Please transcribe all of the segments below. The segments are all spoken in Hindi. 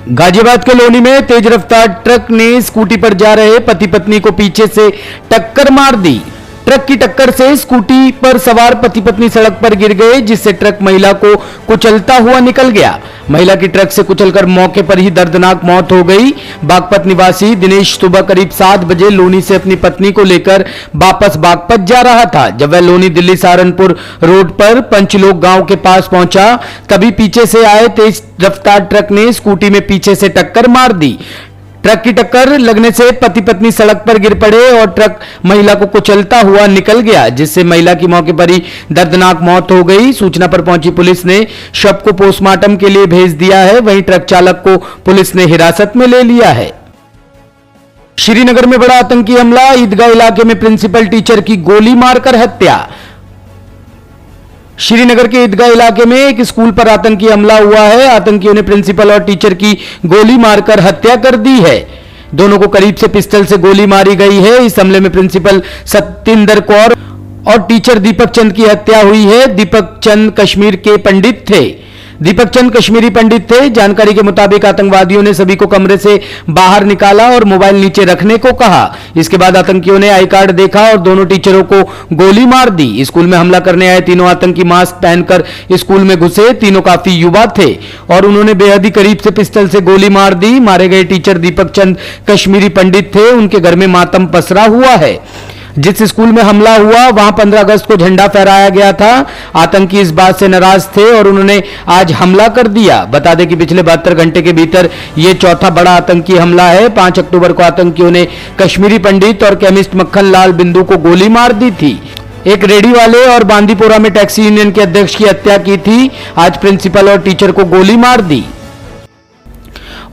गाजियाबाद के लोनी में तेज रफ्तार ट्रक ने स्कूटी पर जा रहे पति पत्नी को पीछे से टक्कर मार दी। ट्रक की टक्कर से स्कूटी पर सवार पति पत्नी सड़क पर गिर गए, जिससे ट्रक महिला को कुचलता हुआ निकल गया। महिला की ट्रक से कुचलकर मौके पर ही दर्दनाक मौत हो गई। बागपत निवासी दिनेश सुबह करीब 7 बजे लोनी से अपनी पत्नी को लेकर वापस बागपत जा रहा था। जब वह लोनी दिल्ली सहारनपुर रोड पर पंचलोक गांव के पास पहुंचा, तभी पीछे से आए तेज रफ्तार ट्रक ने स्कूटी में पीछे से टक्कर मार दी। ट्रक की टक्कर लगने से पति पत्नी सड़क पर गिर पड़े और ट्रक महिला को कुचलता हुआ निकल गया, जिससे महिला की मौके पर ही दर्दनाक मौत हो गई। सूचना पर पहुंची पुलिस ने शव को पोस्टमार्टम के लिए भेज दिया है। वहीं ट्रक चालक को पुलिस ने हिरासत में ले लिया है। श्रीनगर में बड़ा आतंकी हमला, ईदगाह इलाके में प्रिंसिपल टीचर की गोली मारकर हत्या। श्रीनगर के ईदगाह इलाके में एक स्कूल पर आतंकी हमला हुआ है। आतंकियों ने प्रिंसिपल और टीचर की गोली मारकर हत्या कर दी है। दोनों को करीब से पिस्टल से गोली मारी गई है। इस हमले में प्रिंसिपल सत्येंद्र कौर और टीचर दीपक चंद की हत्या हुई है। दीपक चंद कश्मीर के पंडित थे। दीपक चंद कश्मीरी पंडित थे। जानकारी के मुताबिक आतंकवादियों ने सभी को कमरे से बाहर निकाला और मोबाइल नीचे रखने को कहा। इसके बाद आतंकियों ने आई कार्ड देखा और दोनों टीचरों को गोली मार दी। स्कूल में हमला करने आए तीनों आतंकी मास्क पहनकर स्कूल में घुसे। तीनों काफी युवा थे और उन्होंने बेहद ही करीब से पिस्टल से गोली मार दी। मारे गए टीचर दीपक चंद कश्मीरी पंडित थे। उनके घर में मातम पसरा हुआ है। जिस स्कूल में हमला हुआ वहां 15 अगस्त को झंडा फहराया गया था। आतंकी इस बात से नाराज थे और उन्होंने आज हमला कर दिया। बता दें कि पिछले 72 घंटे के भीतर यह चौथा बड़ा आतंकी हमला है। 5 अक्टूबर को आतंकियों ने कश्मीरी पंडित और केमिस्ट मक्खन लाल बिंदु को गोली मार दी थी। एक रेडी वाले और बांदीपोरा में टैक्सी यूनियन के अध्यक्ष की हत्या की थी। आज प्रिंसिपल और टीचर को गोली मार दी।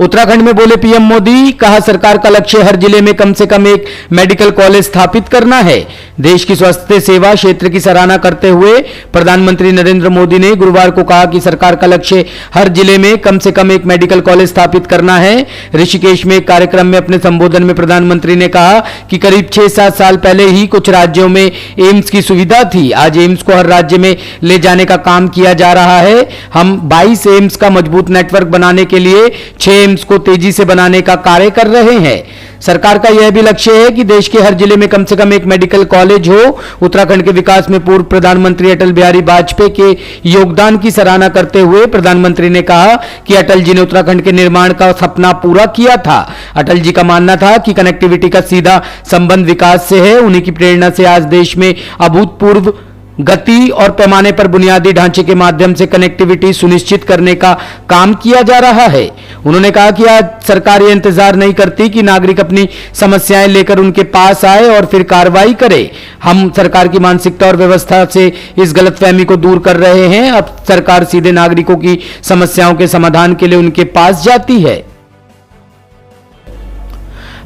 उत्तराखंड में बोले पीएम मोदी, कहा सरकार का लक्ष्य हर जिले में कम से कम एक मेडिकल कॉलेज स्थापित करना है। देश की स्वास्थ्य सेवा क्षेत्र की सराहना करते हुए प्रधानमंत्री नरेंद्र मोदी ने गुरुवार को कहा कि सरकार का लक्ष्य हर जिले में कम से कम एक मेडिकल कॉलेज स्थापित करना है। ऋषिकेश में एक कार्यक्रम में अपने संबोधन में प्रधानमंत्री ने कहा कि करीब 6-7 साल पहले ही कुछ राज्यों में एम्स की सुविधा थी। आज एम्स को हर राज्य में ले जाने का काम किया जा रहा है। हम 22 एम्स का मजबूत नेटवर्क बनाने के लिए 6 एम्स को तेजी से बनाने का कार्य कर रहे हैं। सरकार का यह भी लक्ष्य है कि देश के हर जिले में कम से कम एक मेडिकल कॉलेज हो। उत्तराखंड के विकास में पूर्व प्रधानमंत्री अटल बिहारी वाजपेयी के योगदान की सराहना करते हुए प्रधानमंत्री ने कहा कि अटल जी ने उत्तराखंड के निर्माण का सपना पूरा किया था। अटल जी का मानना था कि कनेक्टिविटी का सीधा संबंध विकास से है। उन्हीं की प्रेरणा से आज देश में अभूतपूर्व गति और पैमाने पर बुनियादी ढांचे के माध्यम से कनेक्टिविटी सुनिश्चित करने का काम किया जा रहा है। उन्होंने कहा कि आज सरकार ये इंतजार नहीं करती कि नागरिक अपनी समस्याएं लेकर उनके पास आए और फिर कार्रवाई करे। हम सरकार की मानसिकता और व्यवस्था से इस गलतफहमी को दूर कर रहे हैं। अब सरकार सीधे नागरिकों की समस्याओं के समाधान के लिए उनके पास जाती है।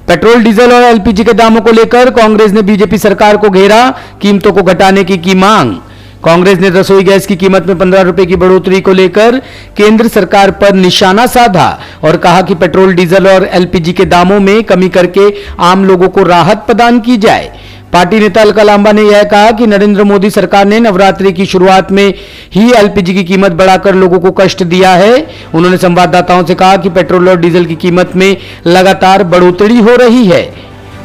पेट्रोल, डीजल और एलपीजी के दामों को लेकर कांग्रेस ने बीजेपी सरकार को घेरा। कीमतों को घटाने की मांग। कांग्रेस ने रसोई गैस की कीमत में 15 रुपए की बढ़ोतरी को लेकर केंद्र सरकार पर निशाना साधा और कहा कि पेट्रोल, डीजल और एलपीजी के दामों में कमी करके आम लोगों को राहत प्रदान की जाए। पार्टी नेता अलका लांबा ने यह कहा कि नरेंद्र मोदी सरकार ने नवरात्रि की शुरुआत में ही एलपीजी की कीमत बढ़ाकर लोगों को कष्ट दिया है। उन्होंने संवाददाताओं से कहा कि पेट्रोल और डीजल की कीमत में लगातार बढ़ोतरी हो रही है।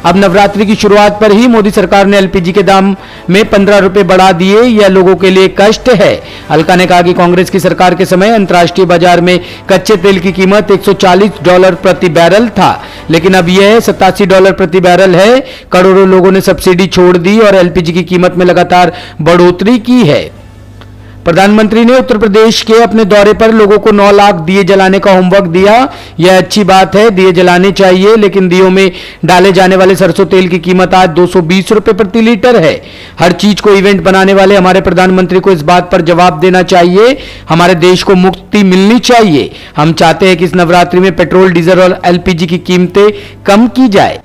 अब नवरात्रि की शुरुआत पर ही मोदी सरकार ने एलपीजी के दाम में 15 रुपए बढ़ा दिए। यह लोगों के लिए कष्ट है। अलका ने कहा कि कांग्रेस की सरकार के समय अंतर्राष्ट्रीय बाजार में कच्चे तेल की कीमत $140 प्रति बैरल था, लेकिन अब यह $87 प्रति बैरल है। करोड़ों लोगों ने सब्सिडी छोड़ दी और एलपीजी की कीमत में लगातार बढ़ोतरी की है। प्रधानमंत्री ने उत्तर प्रदेश के अपने दौरे पर लोगों को 9 लाख दिए जलाने का होमवर्क दिया। यह अच्छी बात है, दिए जलाने चाहिए, लेकिन दियों में डाले जाने वाले सरसों तेल की कीमत आज 220 रुपए प्रति लीटर है। हर चीज को इवेंट बनाने वाले हमारे प्रधानमंत्री को इस बात पर जवाब देना चाहिए। हमारे देश को मुक्ति मिलनी चाहिए। हम चाहते हैं कि इस नवरात्रि में पेट्रोल, डीजल और एलपीजी की कीमतें कम की जाए।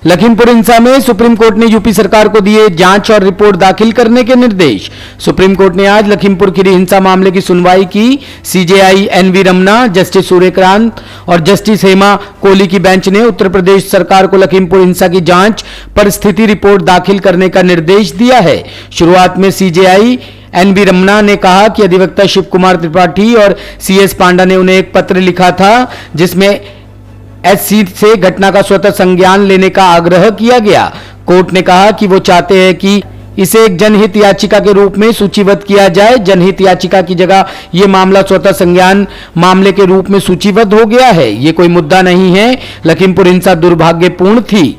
लखीमपुर हिंसा में सुप्रीम कोर्ट ने यूपी सरकार को दिए जांच और रिपोर्ट दाखिल करने के निर्देश। सुप्रीम कोर्ट ने आज लखीमपुर खीरी हिंसा मामले की सुनवाई की। CJI NV Ramana, justice Suryakant और जस्टिस हेमा कोहली की बेंच ने उत्तर प्रदेश सरकार को लखीमपुर हिंसा की जांच पर स्थिति रिपोर्ट दाखिल करने का निर्देश दिया है। शुरुआत में सीजेआई एनवी रमना ने कहा कि अधिवक्ता शिव कुमार त्रिपाठी और सीएस पांडा ने उन्हें एक पत्र लिखा था जिसमें एससी से घटना का स्वतः संज्ञान लेने का आग्रह किया गया। कोर्ट ने कहा कि वो चाहते हैं कि इसे एक जनहित याचिका के रूप में सूचीबद्ध किया जाए। जनहित याचिका की जगह यह मामला स्वतः संज्ञान मामले के रूप में सूचीबद्ध हो गया है। ये कोई मुद्दा नहीं है। लखीमपुर हिंसा दुर्भाग्यपूर्ण थी।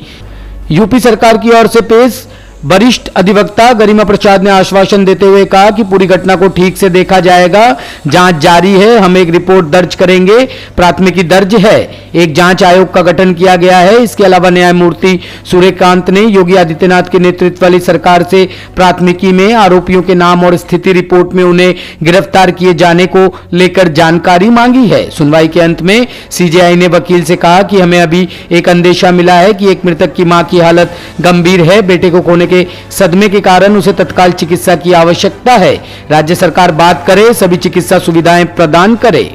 यूपी सरकार की ओर से पेश वरिष्ठ अधिवक्ता गरिमा प्रसाद ने आश्वासन देते हुए कहा कि पूरी घटना को ठीक से देखा जाएगा। जांच जारी है। हम एक रिपोर्ट दर्ज करेंगे। प्राथमिकी दर्ज है। एक जांच आयोग का गठन किया गया है। इसके अलावा न्यायमूर्ति सूर्यकांत ने योगी आदित्यनाथ के नेतृत्व वाली सरकार से प्राथमिकी में आरोपियों के नाम और स्थिति रिपोर्ट में उन्हें गिरफ्तार किए जाने को लेकर जानकारी मांगी है। सुनवाई के अंत में सीजेआई ने वकील से कहा कि हमें अभी एक अंदेशा मिला है कि एक मृतक की मां की हालत गंभीर है। बेटे को खोने के सदमे के कारण उसे तत्काल चिकित्सा की आवश्यकता है। राज्य सरकार बात करे, सभी चिकित्सा सुविधाएं प्रदान करे।